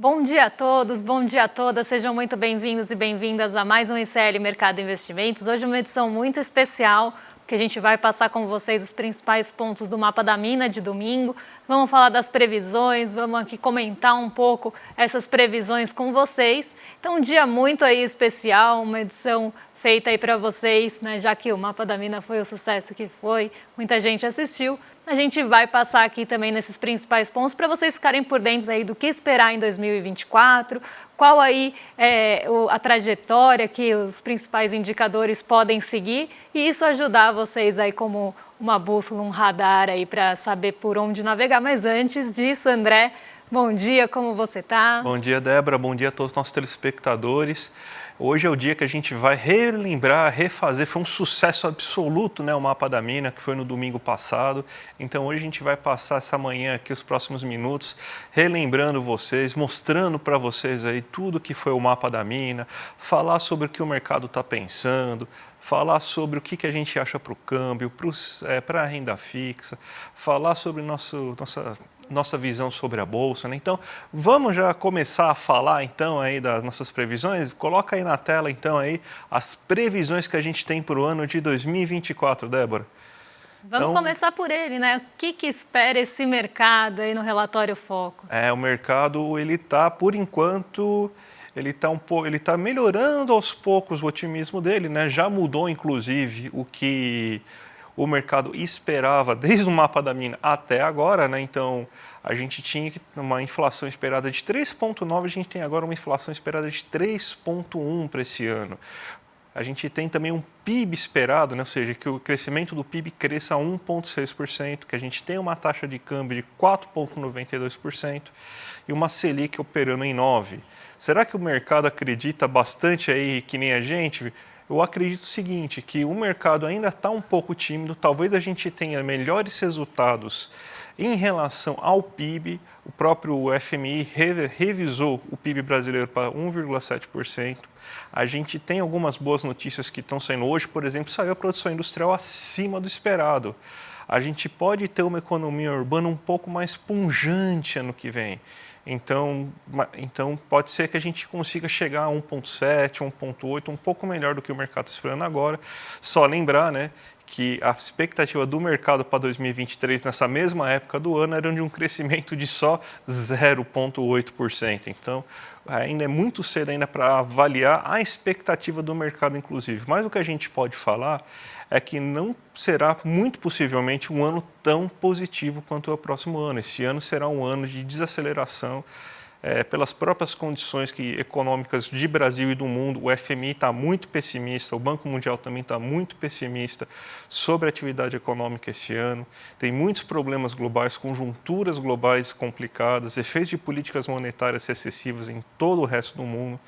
Bom dia a todos, bom dia a todas, sejam muito bem-vindos e bem-vindas a mais um ICL Mercado Investimentos. Hoje é uma edição muito especial, porque a gente vai passar com vocês os principais pontos do mapa da mina de domingo. Vamos falar das previsões, vamos aqui comentar um pouco essas previsões com vocês. Então, um dia muito aí especial, uma edição feita aí para vocês, né? Já que o mapa da mina foi o sucesso que foi, muita gente assistiu. A gente vai passar aqui também nesses principais pontos para vocês ficarem por dentro aí do que esperar em 2024, qual aí é a trajetória que os principais indicadores podem seguir e isso ajudar vocês aí como uma bússola, um radar aí para saber por onde navegar. Mas antes disso, André, bom dia, como você está? Bom dia, Débora, bom dia a todos os nossos telespectadores. Hoje é o dia que a gente vai relembrar, refazer, foi um sucesso absoluto, né, o Mapa da Mina, que foi no domingo passado. Então hoje a gente vai passar essa manhã aqui, os próximos minutos, relembrando vocês, mostrando para vocês aí tudo que foi o Mapa da Mina, falar sobre o que o mercado está pensando, falar sobre o que a gente acha para o câmbio, para a renda fixa, falar sobre nossa visão sobre a Bolsa, né? Então, vamos já começar a falar então aí das nossas previsões? Coloca aí na tela então aí as previsões que a gente tem para o ano de 2024, Débora. Vamos começar por ele, né? O que espera esse mercado aí no relatório Focus? O mercado, ele está, por enquanto, ele está melhorando aos poucos o otimismo dele, né? Já mudou, inclusive, o que o mercado esperava desde o mapa da mina até agora, né? Então, a gente tinha uma inflação esperada de 3,9, a gente tem agora uma inflação esperada de 3,1 para esse ano. A gente tem também um PIB esperado, né? Ou seja, que o crescimento do PIB cresça a 1,6%, que a gente tem uma taxa de câmbio de 4,92% e uma Selic operando em 9%. Será que o mercado acredita bastante aí que nem a gente? Eu acredito o seguinte, que o mercado ainda está um pouco tímido, talvez a gente tenha melhores resultados em relação ao PIB. O próprio FMI revisou o PIB brasileiro para 1,7%. A gente tem algumas boas notícias que estão saindo hoje, por exemplo, saiu a produção industrial acima do esperado. A gente pode ter uma economia urbana um pouco mais pujante ano que vem. Então pode ser que a gente consiga chegar a 1,7, 1,8, um pouco melhor do que o mercado está esperando agora. Só lembrar, né, que a expectativa do mercado para 2023, nessa mesma época do ano, era de um crescimento de só 0,8%. Então, ainda é muito cedo ainda para avaliar a expectativa do mercado, inclusive. Mas o que a gente pode falar é que não será, muito possivelmente, um ano tão positivo quanto o próximo ano. Esse ano será um ano de desaceleração pelas próprias condições econômicas de Brasil e do mundo. O FMI está muito pessimista, o Banco Mundial também está muito pessimista sobre a atividade econômica esse ano. Tem muitos problemas globais, conjunturas globais complicadas, efeitos de políticas monetárias excessivas em todo o resto do mundo.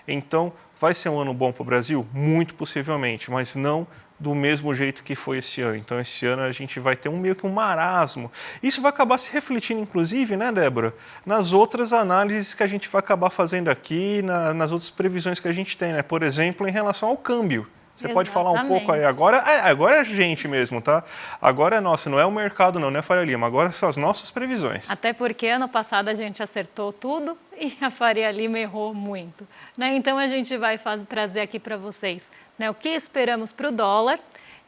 Então, vai ser um ano bom para o Brasil? Muito possivelmente, mas não do mesmo jeito que foi esse ano. Então, esse ano a gente vai ter meio que um marasmo. Isso vai acabar se refletindo, inclusive, né, Débora, nas outras análises que a gente vai acabar fazendo aqui, nas outras previsões que a gente tem, né? Por exemplo, em relação ao câmbio. Você pode falar um pouco aí, agora é a gente mesmo, tá? Agora é nossa, não é o mercado não é a Faria Lima, agora são as nossas previsões. Até porque ano passado a gente acertou tudo e a Faria Lima errou muito, né? Então a gente vai trazer aqui para vocês, né, o que esperamos para o dólar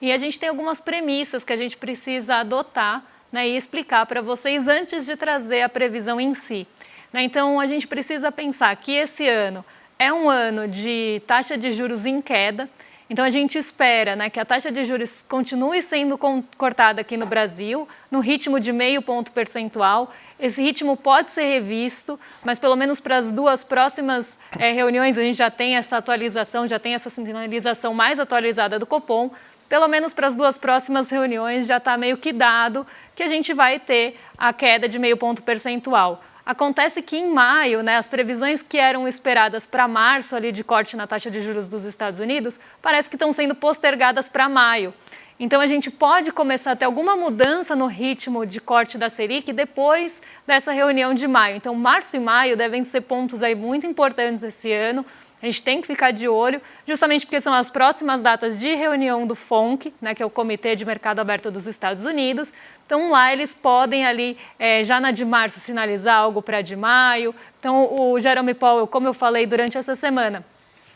e a gente tem algumas premissas que a gente precisa adotar, né, e explicar para vocês antes de trazer a previsão em si, né? Então a gente precisa pensar que esse ano é um ano de taxa de juros em queda. Então, a gente espera, né, que a taxa de juros continue sendo cortada aqui no Brasil, no ritmo de 0,5 ponto percentual. Esse ritmo pode ser revisto, mas pelo menos para as duas próximas reuniões a gente já tem essa atualização, já tem essa sinalização mais atualizada do Copom. Pelo menos para as duas próximas reuniões já está meio que dado que a gente vai ter a queda de 0,5 ponto percentual. Acontece que em maio, né, as previsões que eram esperadas para março ali de corte na taxa de juros dos Estados Unidos, parece que estão sendo postergadas para maio. Então, a gente pode começar a ter alguma mudança no ritmo de corte da Selic depois dessa reunião de maio. Então, março e maio devem ser pontos aí muito importantes esse ano. A gente tem que ficar de olho, justamente porque são as próximas datas de reunião do FONC, né, que é o Comitê de Mercado Aberto dos Estados Unidos. Então, lá eles podem ali, já na de março, sinalizar algo para de maio. Então, o Jerome Powell, como eu falei durante essa semana,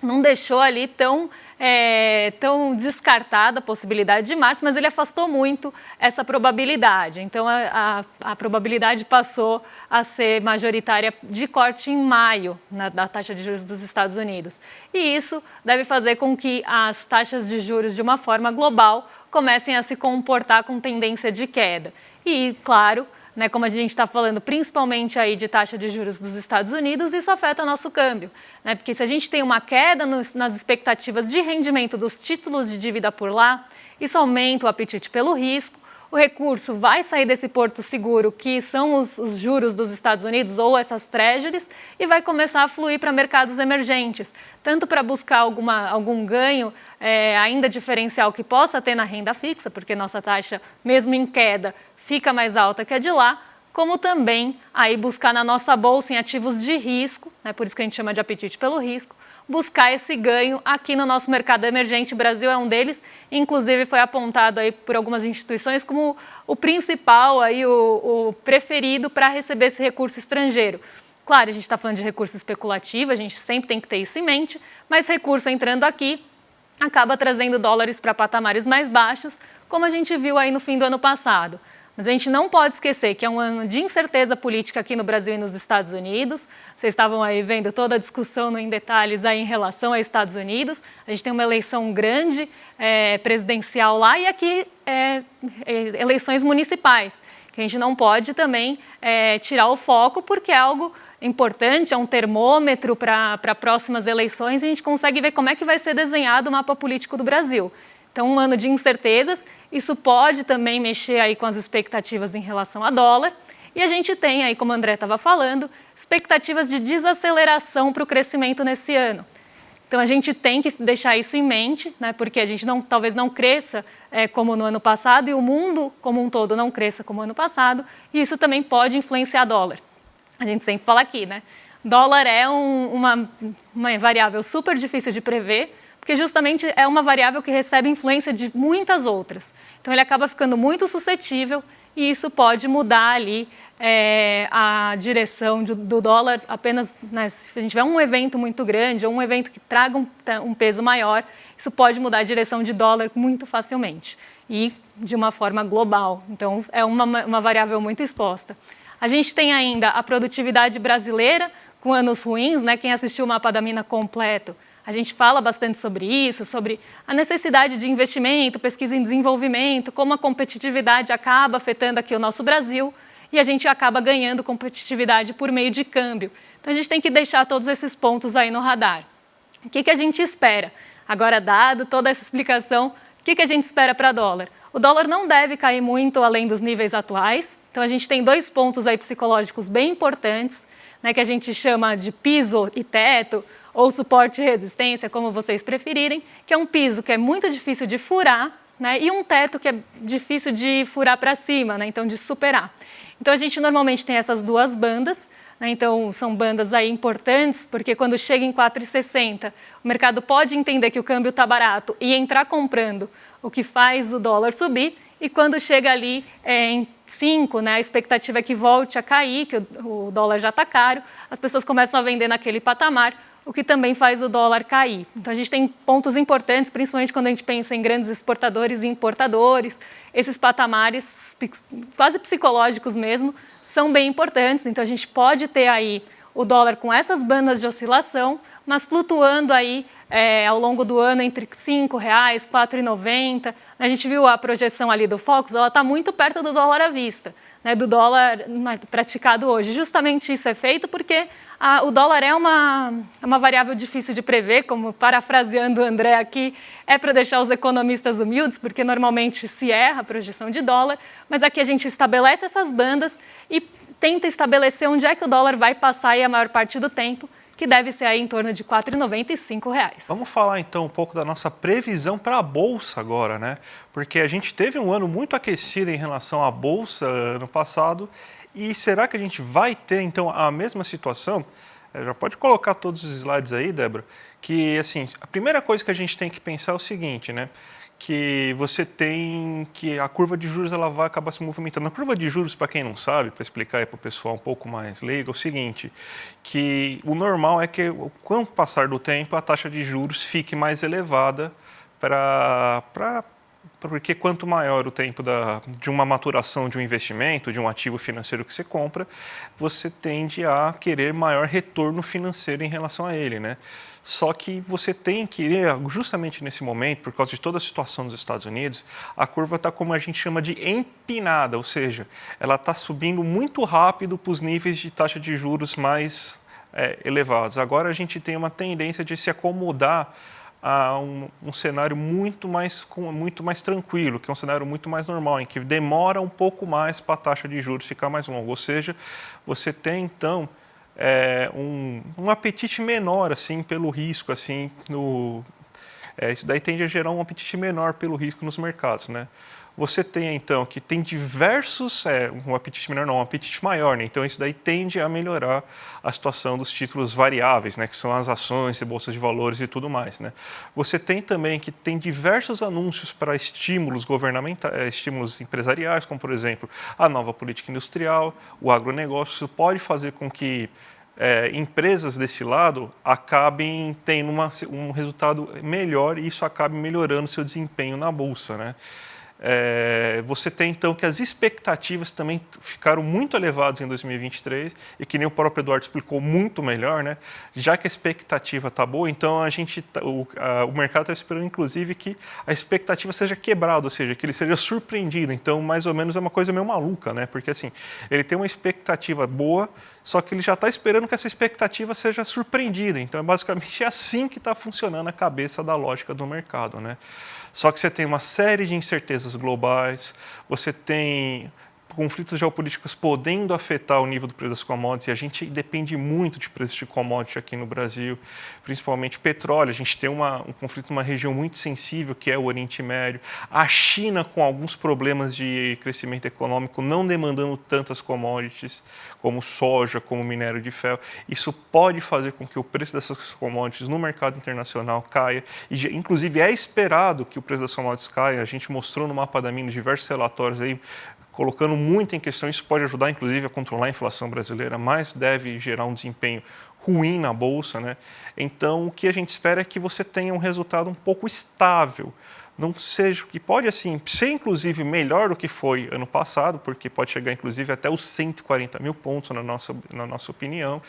não deixou ali tão descartada a possibilidade de março, mas ele afastou muito essa probabilidade. Então, a probabilidade passou a ser majoritária de corte em maio da taxa de juros dos Estados Unidos. E isso deve fazer com que as taxas de juros, de uma forma global, comecem a se comportar com tendência de queda. E, claro, né, como a gente está falando principalmente aí de taxa de juros dos Estados Unidos, isso afeta nosso câmbio, né, porque se a gente tem uma queda nas expectativas de rendimento dos títulos de dívida por lá, isso aumenta o apetite pelo risco, o recurso vai sair desse porto seguro, que são os juros dos Estados Unidos ou essas treasuries, e vai começar a fluir para mercados emergentes, tanto para buscar algum ganho, ainda diferencial que possa ter na renda fixa, porque nossa taxa, mesmo em queda, fica mais alta que a de lá, como também aí buscar na nossa bolsa em ativos de risco, né, por isso que a gente chama de apetite pelo risco, buscar esse ganho aqui no nosso mercado emergente. O Brasil é um deles, inclusive foi apontado aí por algumas instituições como o principal, aí, o preferido para receber esse recurso estrangeiro. Claro, a gente está falando de recurso especulativo, a gente sempre tem que ter isso em mente, mas recurso entrando aqui acaba trazendo dólares para patamares mais baixos, como a gente viu aí no fim do ano passado. Mas a gente não pode esquecer que é um ano de incerteza política aqui no Brasil e nos Estados Unidos. Vocês estavam aí vendo toda a discussão em detalhes aí em relação aos Estados Unidos. A gente tem uma eleição grande presidencial lá e aqui eleições municipais, que a gente não pode também tirar o foco, porque é algo importante, é um termômetro para próximas eleições, e a gente consegue ver como é que vai ser desenhado o mapa político do Brasil. Então, um ano de incertezas, isso pode também mexer aí com as expectativas em relação ao dólar. E a gente tem aí, como o André estava falando, expectativas de desaceleração para o crescimento nesse ano. Então, a gente tem que deixar isso em mente, né, porque a gente talvez não cresça como no ano passado e o mundo como um todo não cresça como no ano passado, e isso também pode influenciar dólar. A gente sempre fala aqui, né? Dólar é uma variável super difícil de prever, porque justamente é uma variável que recebe influência de muitas outras. Então, ele acaba ficando muito suscetível e isso pode mudar ali a direção do dólar apenas, né, se a gente tiver um evento muito grande ou um evento que traga um peso maior, isso pode mudar a direção de dólar muito facilmente e de uma forma global. Então, é uma variável muito exposta. A gente tem ainda a produtividade brasileira com anos ruins, né? Quem assistiu o Mapa da Mina completo, a gente fala bastante sobre isso, sobre a necessidade de investimento, pesquisa em desenvolvimento, como a competitividade acaba afetando aqui o nosso Brasil e a gente acaba ganhando competitividade por meio de câmbio. Então, a gente tem que deixar todos esses pontos aí no radar. O que a gente espera? Agora, dado toda essa explicação, o que a gente espera para dólar? O dólar não deve cair muito além dos níveis atuais. Então, a gente tem 2 pontos aí psicológicos bem importantes, né, que a gente chama de piso e teto, ou suporte e resistência, como vocês preferirem, que é um piso que é muito difícil de furar, né, e um teto que é difícil de furar para cima, né, então de superar. Então, a gente normalmente tem essas 2 bandas, né, então são bandas aí importantes, porque quando chega em 4,60, o mercado pode entender que o câmbio está barato e entrar comprando, o que faz o dólar subir, e quando chega ali em 5, né, a expectativa é que volte a cair, que o dólar já está caro, as pessoas começam a vender naquele patamar, o que também faz o dólar cair. Então, a gente tem pontos importantes, principalmente quando a gente pensa em grandes exportadores e importadores. Esses patamares, quase psicológicos mesmo, são bem importantes. Então, a gente pode ter aí o dólar com essas bandas de oscilação, mas flutuando aí ao longo do ano entre R$ 5,00, R$ 4,90. A gente viu a projeção ali do Focus, ela está muito perto do dólar à vista, né, do dólar praticado hoje. Justamente isso é feito porque o dólar é uma variável difícil de prever, como parafraseando o André aqui, é para deixar os economistas humildes, porque normalmente se erra a projeção de dólar, mas aqui a gente estabelece essas bandas e tenta estabelecer onde é que o dólar vai passar aí a maior parte do tempo, que deve ser aí em torno de R$ 4,90 e R$ 5,00. Vamos falar então um pouco da nossa previsão para a Bolsa agora, né? Porque a gente teve um ano muito aquecido em relação à Bolsa ano passado, e será que a gente vai ter então a mesma situação? Já pode colocar todos os slides aí, Débora, que, assim, a primeira coisa que a gente tem que pensar é o seguinte, né? Que você tem que a curva de juros ela vai acabar se movimentando. A curva de juros, para quem não sabe, para explicar aí para o pessoal um pouco mais leigo, é o seguinte, que o normal é que, com o passar do tempo, a taxa de juros fique mais elevada porque quanto maior o tempo de uma maturação de um investimento, de um ativo financeiro que você compra, você tende a querer maior retorno financeiro em relação a ele, né? Só que você tem que, justamente nesse momento, por causa de toda a situação dos Estados Unidos, a curva está como a gente chama de empinada, ou seja, ela está subindo muito rápido para os níveis de taxa de juros mais elevados. Agora a gente tem uma tendência de se acomodar a um cenário muito mais tranquilo, que é um cenário muito mais normal, em que demora um pouco mais para a taxa de juros ficar mais longa. Ou seja, você tem, então, um apetite menor assim, pelo risco. Assim, isso daí tende a gerar um apetite menor pelo risco nos mercados, né? Você tem, então, que tem diversos, um apetite menor não, um apetite maior, né? Então isso daí tende a melhorar a situação dos títulos variáveis, né? Que são as ações e bolsas de valores e tudo mais, né? Você tem também que tem diversos anúncios para estímulos governamentais, estímulos empresariais, como por exemplo, a nova política industrial, o agronegócio. Isso pode fazer com que empresas desse lado acabem tendo um resultado melhor e isso acabe melhorando seu desempenho na bolsa, né? Você tem, então, que as expectativas também ficaram muito elevadas em 2023 e que nem o próprio Eduardo explicou muito melhor, né? Já que a expectativa está boa, então o mercado está esperando, inclusive, que a expectativa seja quebrada, ou seja, que ele seja surpreendido. Então, mais ou menos, é uma coisa meio maluca, né? Porque, assim, ele tem uma expectativa boa, só que ele já está esperando que essa expectativa seja surpreendida. Então, é basicamente assim que está funcionando a cabeça da lógica do mercado, né? Só que você tem uma série de incertezas globais, você tem conflitos geopolíticos podendo afetar o nível do preço das commodities, e a gente depende muito de preços de commodities aqui no Brasil, principalmente petróleo. A gente tem um conflito numa região muito sensível, que é o Oriente Médio. A China com alguns problemas de crescimento econômico, não demandando tantas commodities, como soja, como minério de ferro. Isso pode fazer com que o preço dessas commodities no mercado internacional caia, e inclusive é esperado que o preço das commodities caia. A gente mostrou no mapa da mina diversos relatórios aí, colocando muito em questão. Isso pode ajudar, inclusive, a controlar a inflação brasileira, mas deve gerar um desempenho ruim na Bolsa, né? Então, o que a gente espera é que você tenha um resultado um pouco estável, não seja, que pode, assim, ser, inclusive, melhor do que foi ano passado, porque pode chegar, inclusive, até os 140 mil pontos, na nossa opinião,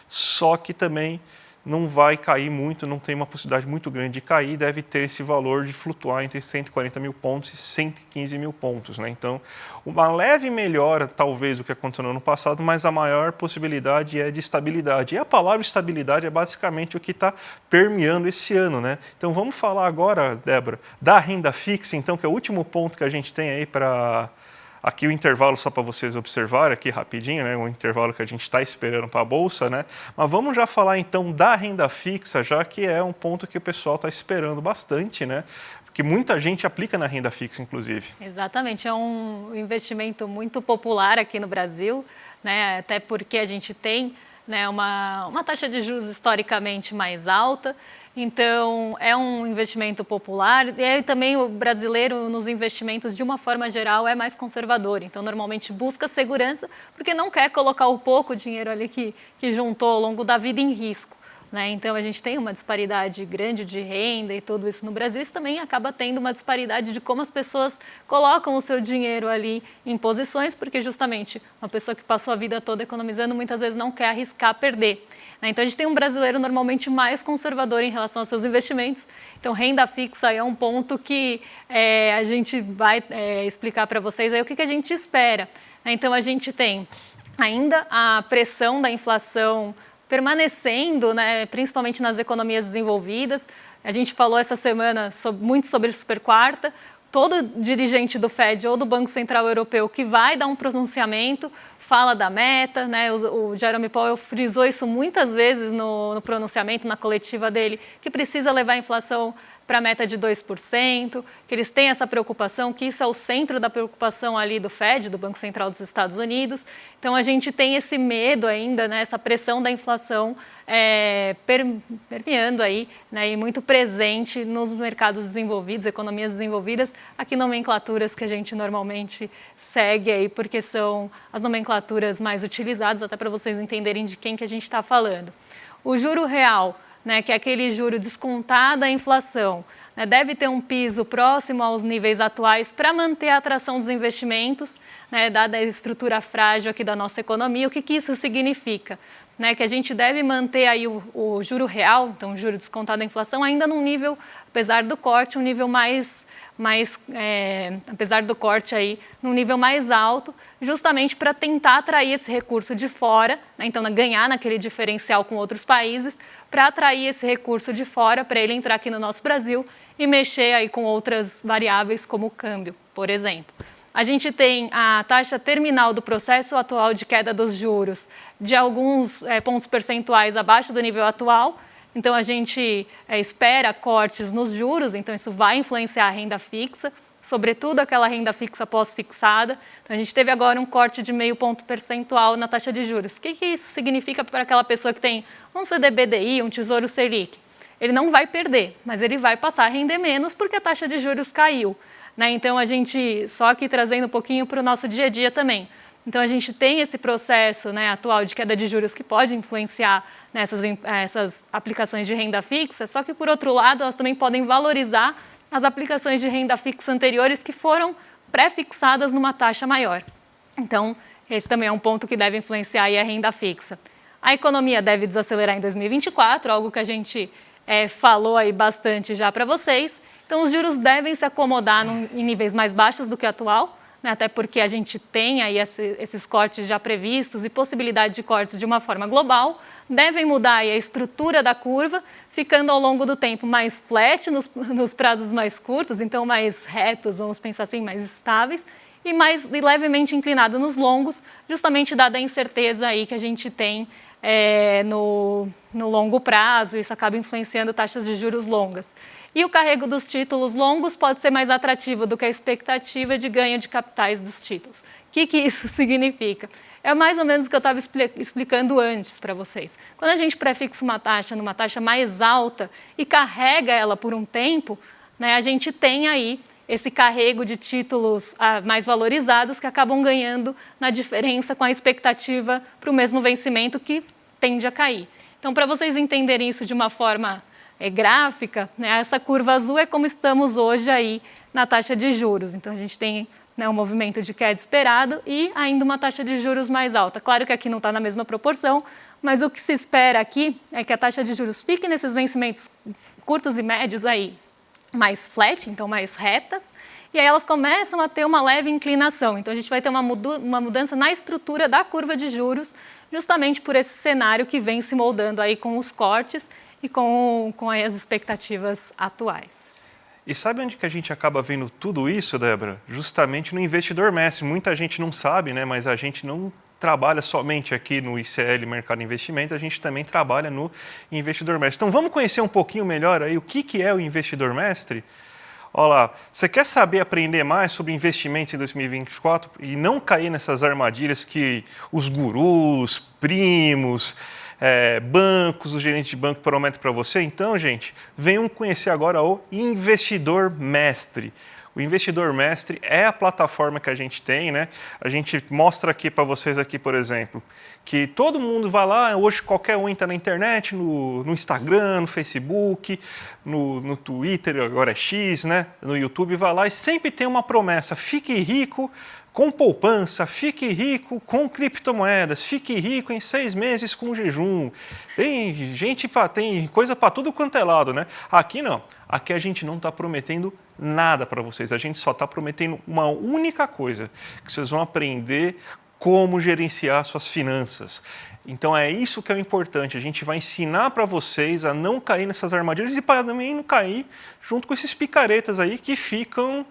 só que também não vai cair muito, não tem uma possibilidade muito grande de cair, deve ter esse valor de flutuar entre 140 mil pontos e 115 mil pontos, né? Então, uma leve melhora, talvez, do que aconteceu no ano passado, mas a maior possibilidade é de estabilidade. E a palavra estabilidade é basicamente o que está permeando esse ano, né? Então, vamos falar agora, Débora, da renda fixa, então, que é o último ponto que a gente tem aí para... Aqui o intervalo, só para vocês observarem aqui rapidinho, né? O intervalo que a gente está esperando para a Bolsa, né? Mas vamos já falar então da renda fixa, já que é um ponto que o pessoal está esperando bastante, né? Porque muita gente aplica na renda fixa, inclusive. Exatamente, é um investimento muito popular aqui no Brasil, né? Até porque a gente tem, né, uma taxa de juros historicamente mais alta. Então, é um investimento popular e aí também o brasileiro nos investimentos, de uma forma geral, é mais conservador. Então, normalmente busca segurança porque não quer colocar o pouco dinheiro ali que juntou ao longo da vida em risco, né? Então, a gente tem uma disparidade grande de renda e tudo isso no Brasil. Isso também acaba tendo uma disparidade de como as pessoas colocam o seu dinheiro ali em posições, porque justamente uma pessoa que passou a vida toda economizando muitas vezes não quer arriscar perder. Então, a gente tem um brasileiro normalmente mais conservador em relação aos seus investimentos. Então, renda fixa é um ponto que a gente vai explicar para vocês aí o que a gente espera. Então, a gente tem ainda a pressão da inflação permanecendo, né, principalmente nas economias desenvolvidas. A gente falou essa semana muito sobre super quarta. Todo dirigente do Fed ou do Banco Central Europeu que vai dar um pronunciamento fala da meta, né? O Jerome Powell frisou isso muitas vezes no pronunciamento, na coletiva dele, que precisa levar a inflação para a meta de 2%, que eles têm essa preocupação, que isso é o centro da preocupação ali do Fed, do Banco Central dos Estados Unidos. Então, a gente tem esse medo ainda, né, essa pressão da inflação permeando aí, né, e muito presente nos mercados desenvolvidos, economias desenvolvidas, aqui nomenclaturas que a gente normalmente segue aí, porque são as nomenclaturas mais utilizadas, até para vocês entenderem de quem que a gente está falando. O juro real, né, que é aquele juro descontado da inflação, né, deve ter um piso próximo aos níveis atuais para manter a atração dos investimentos, né, dada a estrutura frágil aqui da nossa economia. O que isso significa? Né, que a gente deve manter aí o juro real, então o juro descontado da inflação, ainda num nível, apesar do corte, um nível apesar do corte aí, num nível mais alto, justamente para tentar atrair esse recurso de fora, né, então ganhar naquele diferencial com outros países, para atrair esse recurso de fora, para ele entrar aqui no nosso Brasil e mexer aí com outras variáveis como o câmbio, por exemplo. A gente tem a taxa terminal do processo atual de queda dos juros de alguns pontos percentuais abaixo do nível atual. Então, a gente espera cortes nos juros, então isso vai influenciar a renda fixa, sobretudo aquela renda fixa pós-fixada. Então, a gente teve agora um corte de 0,5 ponto percentual na taxa de juros. O que isso significa para aquela pessoa que tem um CDBDI, um Tesouro Selic? Ele não vai perder, mas ele vai passar a render menos porque a taxa de juros caiu. Né? Então, a gente, só aqui trazendo um pouquinho para o nosso dia a dia também. Então, a gente tem esse processo, né, atual de queda de juros que pode influenciar essas aplicações de renda fixa, só que, por outro lado, elas também podem valorizar as aplicações de renda fixa anteriores que foram pré-fixadas numa taxa maior. Então, esse também é um ponto que deve influenciar aí a renda fixa. A economia deve desacelerar em 2024, algo que a gente falou aí bastante já para vocês. Então, os juros devem se acomodar em níveis mais baixos do que o atual, né, até porque a gente tem aí esses cortes já previstos e possibilidade de cortes de uma forma global. Devem mudar aí a estrutura da curva, ficando ao longo do tempo mais flat nos prazos mais curtos, então mais retos, vamos pensar assim, mais estáveis, e levemente inclinado nos longos, justamente dada a incerteza aí que a gente tem no longo prazo, isso acaba influenciando taxas de juros longas. E o carrego dos títulos longos pode ser mais atrativo do que a expectativa de ganho de capitais dos títulos. O que isso significa? É mais ou menos o que eu estava explicando antes para vocês. Quando a gente pré-fixa uma taxa numa taxa mais alta e carrega ela por um tempo, né, a gente tem aí esse carrego de títulos mais valorizados que acabam ganhando na diferença com a expectativa para o mesmo vencimento que tende a cair. Então, para vocês entenderem isso de uma forma gráfica, né, essa curva azul é como estamos hoje aí na taxa de juros. Então, a gente tem, né, um movimento de queda esperado e ainda uma taxa de juros mais alta. Claro que aqui não está na mesma proporção, mas o que se espera aqui é que a taxa de juros fique nesses vencimentos curtos e médios aí mais flat, então mais retas, e aí elas começam a ter uma leve inclinação. Então, a gente vai ter uma mudança na estrutura da curva de juros, justamente por esse cenário que vem se moldando aí com os cortes e com as expectativas atuais. E sabe onde que a gente acaba vendo tudo isso, Débora? Justamente no investidor mestre. Muita gente não sabe, né? Mas a gente não trabalha somente aqui no ICL Mercado de Investimentos, a gente também trabalha no Investidor Mestre. Então vamos conhecer um pouquinho melhor aí o que é o Investidor Mestre? Olha lá, você quer aprender mais sobre investimentos em 2024 e não cair nessas armadilhas que os gurus, primos, bancos, os gerentes de banco prometem para você? Então, gente, venham conhecer agora o Investidor Mestre. O Investidor Mestre é a plataforma que a gente tem, né? A gente mostra aqui para vocês aqui, por exemplo, que todo mundo vai lá, hoje qualquer um entra na internet, no Instagram, no Facebook, no Twitter, agora é X, né? No YouTube, vai lá e sempre tem uma promessa: fique rico com poupança, fique rico com criptomoedas, fique rico em 6 meses com jejum. Tem coisa para tudo quanto é lado, né? Aqui não. Aqui a gente não está prometendo nada para vocês. A gente só está prometendo uma única coisa, que vocês vão aprender como gerenciar suas finanças. Então é isso que é o importante. A gente vai ensinar para vocês a não cair nessas armadilhas e para também não cair junto com esses picaretas aí que ficam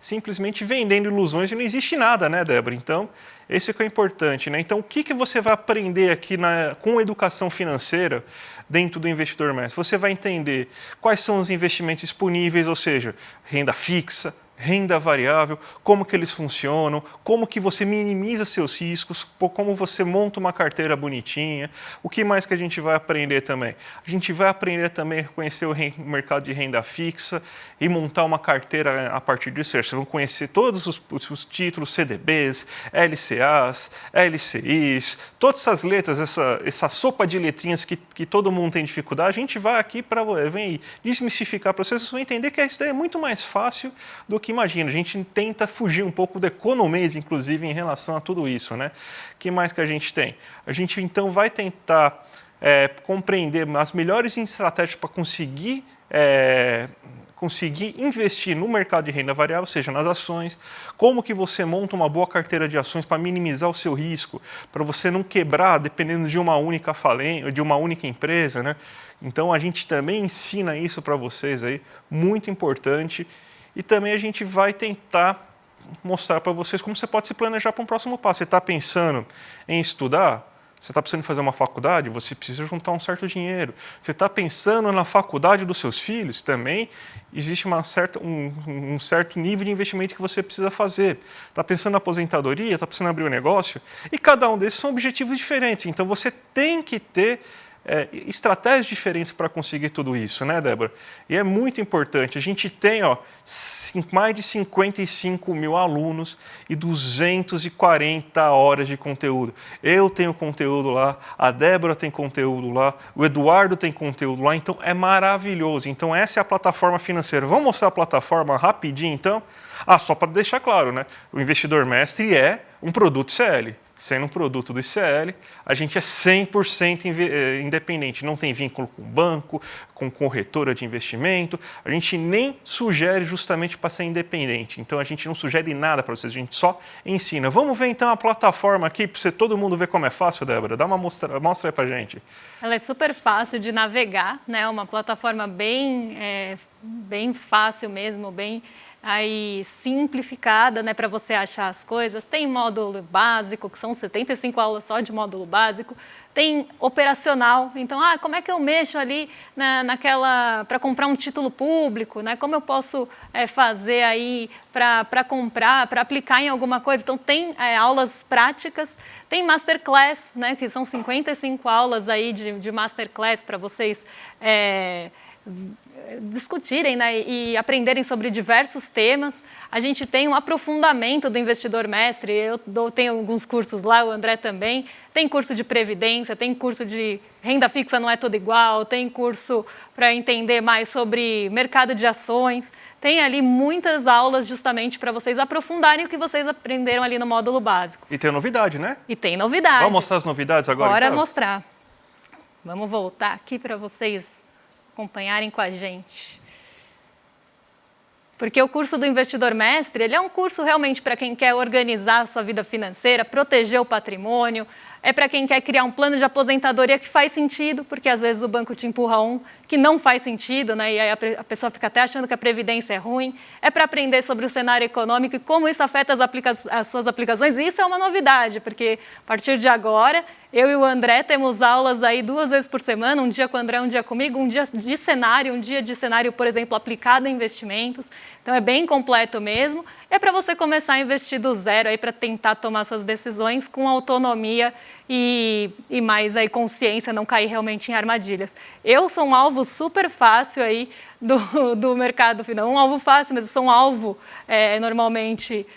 simplesmente vendendo ilusões e não existe nada, né, Débora? Então, esse que é importante, né? Então, o que você vai aprender aqui com educação financeira dentro do Investidor Mestre? Você vai entender quais são os investimentos disponíveis, ou seja, renda fixa, renda variável, como que eles funcionam, como que você minimiza seus riscos, como você monta uma carteira bonitinha. O que mais que a gente vai aprender também? A gente vai aprender também a reconhecer o mercado de renda fixa e montar uma carteira a partir disso. Vocês vão conhecer todos os títulos, CDBs, LCAs, LCIs, todas essas letras, essa sopa de letrinhas que todo mundo tem dificuldade. A gente vai aqui para desmistificar para vocês vão entender que isso daí é muito mais fácil do que imagina. A gente tenta fugir um pouco do economês, inclusive, em relação a tudo isso, né? O que mais que a gente tem? A gente, então, vai tentar compreender as melhores estratégias para conseguir investir no mercado de renda variável, ou seja, nas ações, como que você monta uma boa carteira de ações para minimizar o seu risco, para você não quebrar dependendo de uma única falência, de uma única empresa, né? Então, a gente também ensina isso para vocês aí, muito importante. E também a gente vai tentar mostrar para vocês como você pode se planejar para um próximo passo. Você está pensando em estudar? Você está precisando fazer uma faculdade? Você precisa juntar um certo dinheiro. Você está pensando na faculdade dos seus filhos? Também existe um certo nível de investimento que você precisa fazer. Está pensando na aposentadoria? Está pensando em abrir um negócio? E cada um desses são objetivos diferentes. Então você tem que ter estratégias diferentes para conseguir tudo isso, né, Débora? E é muito importante. A gente tem mais de 55 mil alunos e 240 horas de conteúdo. Eu tenho conteúdo lá, a Débora tem conteúdo lá, o Eduardo tem conteúdo lá, então é maravilhoso. Então essa é a plataforma financeira. Vamos mostrar a plataforma rapidinho, então? Só para deixar claro, né? O Investidor Mestre é um produto CL. Sendo um produto do ICL, a gente é 100% independente, não tem vínculo com banco, com corretora de investimento, a gente nem sugere justamente para ser independente, então a gente não sugere nada para vocês, a gente só ensina. Vamos ver então a plataforma aqui, para todo mundo ver como é fácil, Débora? Dá uma mostra aí para a gente. Ela é super fácil de navegar, né? Uma plataforma bem fácil mesmo, bem simplificada, né, para você achar as coisas. Tem módulo básico, que são 75 aulas só de módulo básico. Tem operacional, então, como é que eu mexo ali para comprar um título público, né? Como eu posso fazer aí para comprar, para aplicar em alguma coisa? Então, tem aulas práticas, tem masterclass, né, que são 55 aulas aí de masterclass para vocês discutirem, né, e aprenderem sobre diversos temas. A gente tem um aprofundamento do Investidor Mestre, tenho alguns cursos lá, o André também, tem curso de previdência, tem curso de renda fixa não é tudo igual, tem curso para entender mais sobre mercado de ações, tem ali muitas aulas justamente para vocês aprofundarem o que vocês aprenderam ali no módulo básico. E tem novidade, né? E tem novidade. Vamos mostrar as novidades agora? Bora então? mostrar. Vamos voltar aqui para vocês acompanharem com a gente. Porque o curso do Investidor Mestre, ele é um curso realmente para quem quer organizar a sua vida financeira, proteger o patrimônio, é para quem quer criar um plano de aposentadoria que faz sentido, porque às vezes o banco te empurra um que não faz sentido, né? E aí a pessoa fica até achando que a previdência é ruim. É para aprender sobre o cenário econômico e como isso afeta as suas aplicações. E isso é uma novidade, porque a partir de agora, eu e o André temos aulas aí 2 vezes por semana, um dia com o André, um dia comigo, um dia de cenário, por exemplo, aplicado em investimentos. Então é bem completo mesmo. É para você começar a investir do zero aí para tentar tomar suas decisões com autonomia e mais aí consciência, não cair realmente em armadilhas. Eu sou um alvo super fácil aí do mercado financeiro, um alvo fácil, mas eu sou um alvo normalmente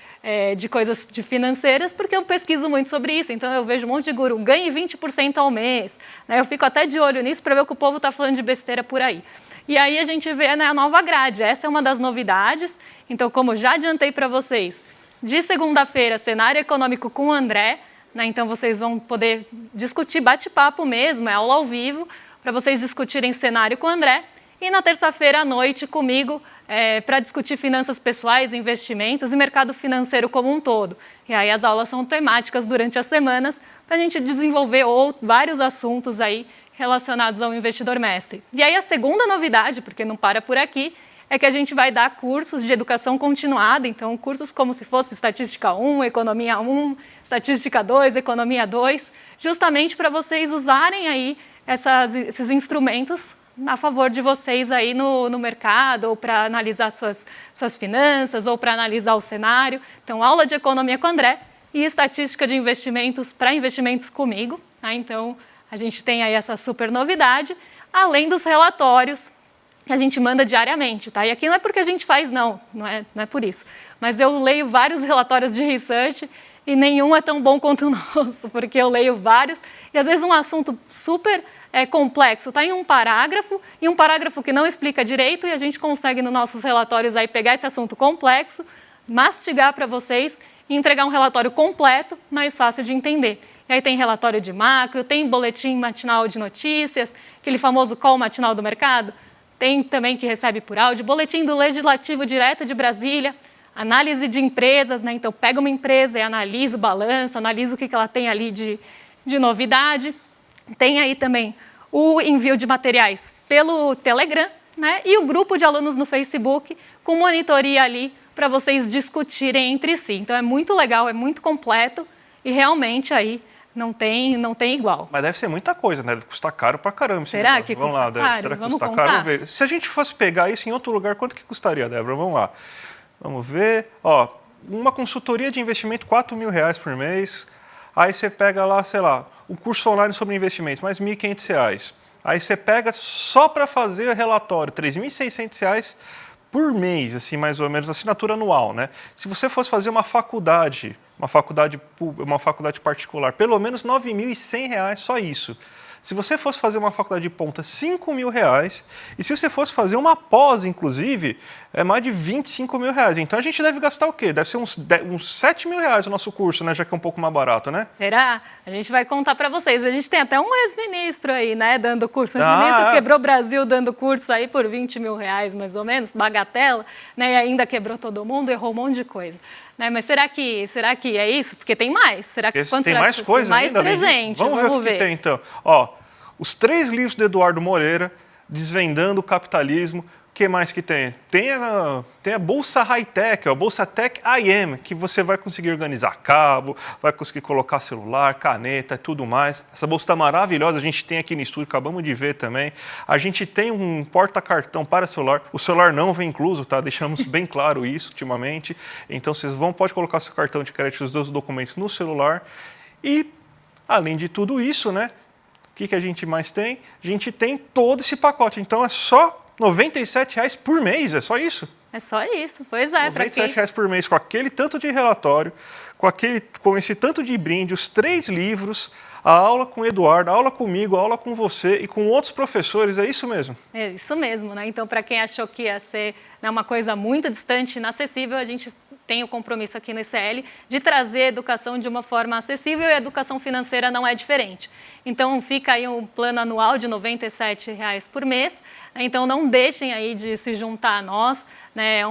de coisas financeiras, porque eu pesquiso muito sobre isso, então eu vejo um monte de guru, ganhe 20% ao mês, né? Eu fico até de olho nisso para ver o que o povo está falando de besteira por aí. E aí a gente vê, né, a nova grade, essa é uma das novidades, então como já adiantei para vocês, de segunda-feira, cenário econômico com o André, né? Então vocês vão poder discutir, bate-papo mesmo, é aula ao vivo, para vocês discutirem cenário com o André, e na terça-feira à noite comigo, para discutir finanças pessoais, investimentos e mercado financeiro como um todo. E aí as aulas são temáticas durante as semanas para a gente desenvolver vários assuntos aí relacionados ao Investidor Mestre. E aí a segunda novidade, porque não para por aqui, é que a gente vai dar cursos de educação continuada, então cursos como se fosse Estatística 1, Economia 1, Estatística 2, Economia 2, justamente para vocês usarem aí esses instrumentos a favor de vocês aí no mercado, ou para analisar suas finanças, ou para analisar o cenário. Então, aula de economia com o André e estatística de investimentos para investimentos comigo. Tá? Então, a gente tem aí essa super novidade, além dos relatórios que a gente manda diariamente. Tá? E aqui não é porque a gente faz, não é por isso. Mas eu leio vários relatórios de research e nenhum é tão bom quanto o nosso, porque eu leio vários, e às vezes um assunto super complexo está em um parágrafo, e um parágrafo que não explica direito, e a gente consegue nos nossos relatórios aí pegar esse assunto complexo, mastigar para vocês e entregar um relatório completo, mais fácil de entender. E aí tem relatório de macro, tem boletim matinal de notícias, aquele famoso call matinal do mercado, tem também que recebe por áudio, boletim do Legislativo direto de Brasília, análise de empresas, né? Então pega uma empresa e analisa o balanço, analisa o que ela tem ali de novidade. Tem aí também o envio de materiais pelo Telegram, né? E o grupo de alunos no Facebook com monitoria ali para vocês discutirem entre si. Então é muito legal, é muito completo e realmente aí não tem igual. Mas deve ser muita coisa, né? Deve custar caro pra caramba. Será que custa caro? Será que Vamos custa contar? caro? Vamos ver. Se a gente fosse pegar isso em outro lugar, quanto que custaria, Débora? Vamos lá. Vamos ver. Ó, uma consultoria de investimento, R$4.000 por mês. Aí você pega lá, sei lá, um curso online sobre investimentos, mais R$1.500. Aí você pega só para fazer o relatório, R$3.600 por mês, assim, mais ou menos, assinatura anual, né? Se você fosse fazer uma faculdade particular, pelo menos R$9.100, só isso. Se você fosse fazer uma faculdade de ponta, R$5.000, e se você fosse fazer uma pós, inclusive, é mais de R$25.000. Então a gente deve gastar o quê? Deve ser uns R$7.000 o nosso curso, né? Já que é um pouco mais barato, né? Será? A gente vai contar para vocês. A gente tem até um ex-ministro aí, né, dando curso. Um ex-ministro quebrou o Brasil dando curso aí por R$20.000, mais ou menos, bagatela, né? E ainda quebrou todo mundo, errou um monte de coisa. Né? Mas será que é isso? Porque tem mais. Será que tem mais coisa mais ainda? Presente. Vamos ver o que tem, então. Ó, os 3 livros do Eduardo Moreira, Desvendando o Capitalismo. O que mais que tem? Tem a Bolsa High-Tech, a Bolsa Tech IM, que você vai conseguir organizar cabo, vai conseguir colocar celular, caneta e tudo mais. Essa bolsa está maravilhosa, a gente tem aqui no estúdio, acabamos de ver também. A gente tem um porta-cartão para celular. O celular não vem incluso, tá? Deixamos bem claro isso ultimamente. Então vocês podem colocar seu cartão de crédito e os 2 documentos no celular. E, além de tudo isso, né? O que a gente mais tem? A gente tem todo esse pacote. Então é só R$97 por mês, é só isso? É só isso, pois é. R$97 por mês, com aquele tanto de relatório, com esse tanto de brinde, os 3 livros, a aula com o Eduardo, a aula comigo, a aula com você e com outros professores, é isso mesmo? É isso mesmo, né? Então, para quem achou que ia ser, né, uma coisa muito distante, inacessível, a gente tem o compromisso aqui no ICL de trazer a educação de uma forma acessível e a educação financeira não é diferente. Então, fica aí um plano anual de R$97 por mês. Então, não deixem aí de se juntar a nós. Né? É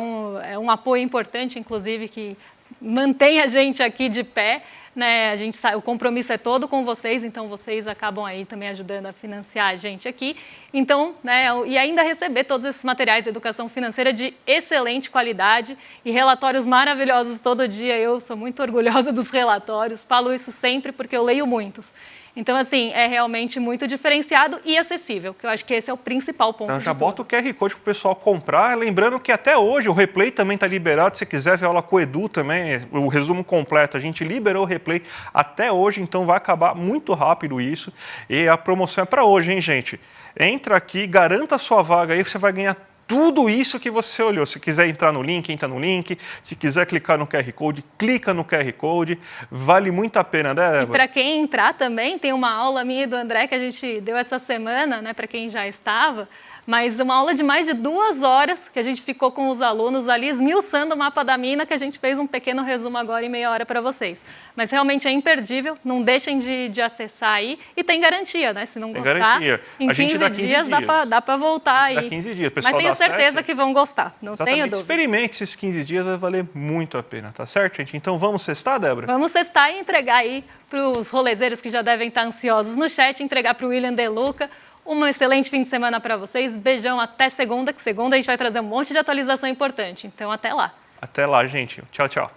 um apoio importante, inclusive, que mantém a gente aqui de pé. Né? O compromisso é todo com vocês, então vocês acabam aí também ajudando a financiar a gente aqui. Então, né, e ainda receber todos esses materiais de educação financeira de excelente qualidade e relatórios maravilhosos todo dia. Eu sou muito orgulhosa dos relatórios, falo isso sempre porque eu leio muitos. Então, assim, é realmente muito diferenciado e acessível, que eu acho que esse é o principal ponto. Então, já bota o QR Code para o pessoal comprar. Lembrando que até hoje o replay também está liberado. Se quiser ver aula com o Edu também, o resumo completo, a gente liberou o replay até hoje, então vai acabar muito rápido isso. E a promoção é para hoje, hein, gente? Entra aqui, garanta a sua vaga aí, você vai ganhar tudo isso que você olhou. Se quiser entrar no link, entra no link. Se quiser clicar no QR Code, clica no QR Code. Vale muito a pena, né, Débora? E para quem entrar também, tem uma aula minha e do André que a gente deu essa semana, né, para quem já estava, mas uma aula de mais de 2 horas que a gente ficou com os alunos ali esmiuçando o mapa da mina, que a gente fez um pequeno resumo agora em meia hora para vocês. Mas realmente é imperdível, não deixem de acessar aí e tem garantia, né? Se não gostar, garantia. Em 15 dias dá para voltar aí. Dá 15 dias. Pessoal, mas tenho certeza que vão gostar, não tenho dúvida. Experimente esses 15 dias, vai valer muito a pena, tá certo, gente? Então vamos sextar, Débora? Vamos sextar e entregar aí para os rolezeiros que já devem estar ansiosos no chat, entregar para o William De Luca Um excelente fim de semana para vocês. Beijão, até segunda, que segunda a gente vai trazer um monte de atualização importante. Então, até lá. Até lá, gente. Tchau, tchau.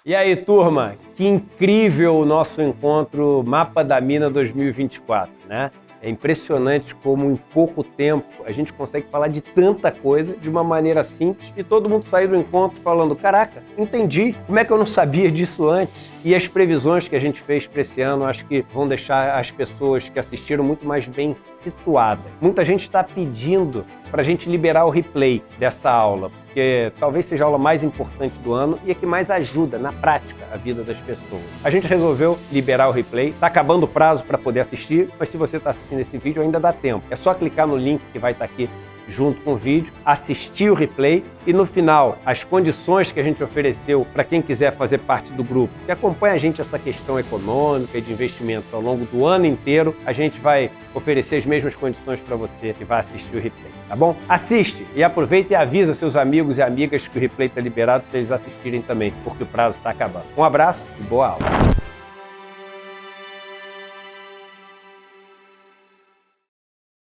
E aí, turma? Que incrível o nosso encontro Mapa da Mina 2024, né? É impressionante como em pouco tempo a gente consegue falar de tanta coisa de uma maneira simples e todo mundo sair do encontro falando: caraca, entendi, como é que eu não sabia disso antes? E as previsões que a gente fez para esse ano acho que vão deixar as pessoas que assistiram muito mais bem situadas. Muita gente está pedindo para a gente liberar o replay dessa aula, porque talvez seja a aula mais importante do ano e a que mais ajuda na prática a vida das pessoas. A gente resolveu liberar o replay, está acabando o prazo para poder assistir, mas se você está assistindo esse vídeo ainda dá tempo. É só clicar no link que vai estar aqui junto com o vídeo, assistir o replay e no final as condições que a gente ofereceu para quem quiser fazer parte do grupo, que acompanha a gente essa questão econômica e de investimentos ao longo do ano inteiro, a gente vai oferecer as mesmas condições para você que vai assistir o replay, tá bom? Assiste e aproveita e avisa seus amigos e amigas que o replay está liberado para eles assistirem também, porque o prazo está acabando. Um abraço e boa aula!